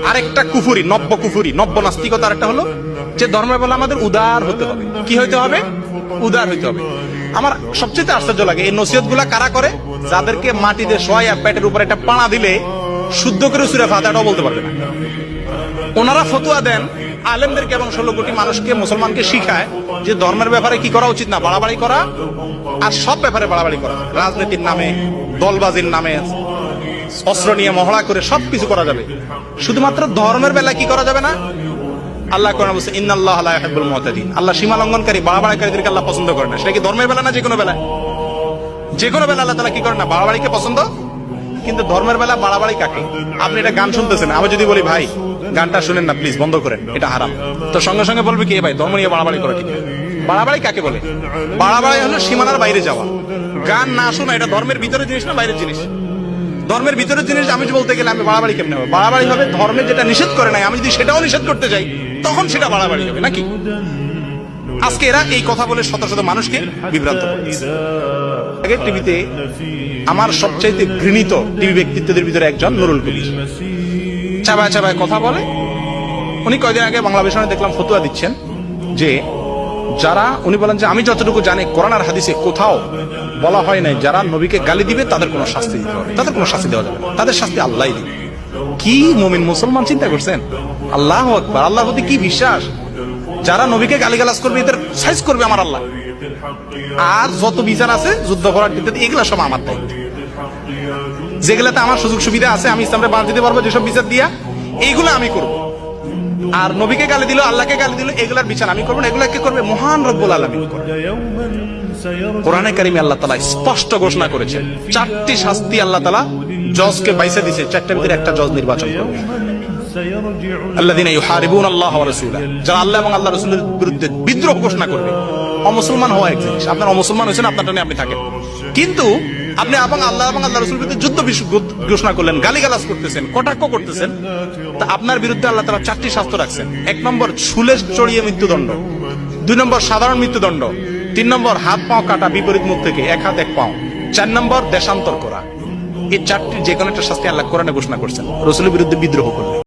আরেকটা কুফুরি, নব্য কুফুরি, নব্য নাস্তিকতার একটা হলো যে ধর্মের বেলা আমাদের উদার হতে হবে। কি হইতে হবে? উদার হইতে হবে। আমার সবচেয়ে আশ্চর্য লাগে এই নসিহত গুলা কারা করে? যাদেরকে মাটিতে শোয়া পেটের উপর একটা পাড়া দিলে শুদ্ধ করে সূরা ফাতিহাটাও বলতে পারবে না। ওনারা ফতোয়া দেন আলেমদেরকে এবং 16 কোটি মানুষকে, মুসলমানকে শিখায় যে ধর্মের ব্যাপারে কি করা উচিত না, বাড়াবাড়ি করা, আর সব ব্যাপারে বাড়াবাড়ি করা, রাজনীতির নামে, দলবাজির নামে, অস্ত্র নিয়ে মহড়া করে সবকিছু করা যাবে, শুধুমাত্র ধর্মের বেলা কি করা যাবে না? আল্লাহ কোরআনে বলেছে ইন্নাল্লাহা লা ইউহিব্বুল মুতাদিন, আল্লাহ সীমা লঙ্ঘনকারী, বাড়াবাড়িকারীদেরকে আল্লাহ পছন্দ করে না। সেটা কি ধর্মের বেলা না যে কোনো বেলা? যে কোনো বেলা আল্লাহ তাআলা কি করে না? বাড়াবাড়িকে পছন্দ। কিন্তু ধর্মের বেলা বাড়াবাড়ি কাকে? আপনি এটা গান শুনতেছেন, আমি যদি বলি ভাই গানটা শুনেন না প্লিজ, বন্ধ করেন, এটা হারাম, তো সঙ্গে সঙ্গে বলবে কি ভাই ধর্ম নিয়ে বাড়াবাড়ি করা ঠিক না। বাড়াবাড়ি কাকে বলে? বাড়াবাড়ি হলো সীমানার বাইরে যাওয়া। গান না শোনা এটা ধর্মের ভিতরের জিনিস না বাইরের জিনিস? ধর্মের ভিতরের জিনিস আমি বলতে গেলে আমি বাড়াবাড়ি কেমনে হবে? বাড়াবাড়ি হবে ধর্মের যেটা নিষেধ করে নাই, আমি যদি সেটাও নিষেধ করতে যাই তখন সেটা বাড়াবাড়ি হবে নাকি? আজকে এরা এই কথা বলে শত শত মানুষকে বিভ্রান্ত করছে। আগে টিভিতে আমার সবচাইতে ঘৃণিত টিভি ব্যক্তিত্বদের ভিতরে একজন নুরুল কবির, চাবায় চাবায় কথা বলে। উনি কয়দিন আগে বাংলাদেশে দেখলাম ফতোয়া দিচ্ছেন যে যারা, উনি বলেন যে আমি যতটুকু জানি কোরআন আর হাদিসে কোথাও বলা হয় নাই যারা নবীকে গালি দিবে তাদের কোনো শাস্তি দিতে হবে, তাদের কোনো শাস্তি দেওয়া যাবে না, তাদের শাস্তি আল্লাহই দিবে। কি মুমিন মুসলমান চিন্তা করছেন? আল্লাহু আকবার, আল্লাহর প্রতি কি বিশ্বাস! যারা নবীকে গালিগালাজ করবে এদের সাইজ করবে আমার আল্লাহ। আর যত বিচার আছে যুদ্ধ করার দিতে এগুলা সব আমার দায়িত্ব। যেগুলাতে আমার সুযোগ সুবিধা আছে আমি ইসলামকে বাদ দিতে পারবো, যেসব বিচার দিয়া এইগুলো আমি করব। আর নবীকে গালি দিল, আল্লাহকে গালি দিল, এগুলার বিচার আমি করবো না, এগুলা কে করবে? মহান রব্বুল আলামিন করবে। কোরআনে কারিমে আল্লাহ তাআলা স্পষ্ট ঘোষণা করেছেন 4টি শাস্তি আল্লাহ তাআলা জজকে বাইসা দিয়েছে, 4টার ভিতরে একটা জজ নির্বাচন করবে। আল্লাযীনা ইউহারিবুনা আল্লাহ ওয়া রাসূলাহু, যারা আল্লাহ এবং আল্লাহর রাসূলের বিরুদ্ধে বিদ্রোহ ঘোষণা করবে। অমুসলমান হওয়া এক জিনিস, আপনার অমুসলমান হয়েছেন আপনারটা নিয়ে আপনি থাকেন, কিন্তু আপনি এবং আল্লাহ রাসূলের বিরুদ্ধে যুদ্ধ ঘোষণা করলেন, গালিগালাজ করতেছেন, কটাক্ষ করতেছেন, তা আপনার বিরুদ্ধে আল্লাহ তাআলা 4টি শাস্তি রাখছেন। 1 নম্বর শুলে চড়িয়ে মৃত্যুদণ্ড, 2 নম্বর সাধারণ মৃত্যুদণ্ড, 3 নম্বর হাত পাও কাটা বিপরীত মুখ থেকে, 1 হাত 1 পাও, 4 নম্বর দেশান্তর করা। এই 4টির যে কোনো একটা শাস্তি আল্লাহ কোরআনে ঘোষণা করছেন রাসূলের বিরুদ্ধে বিদ্রোহ করলে।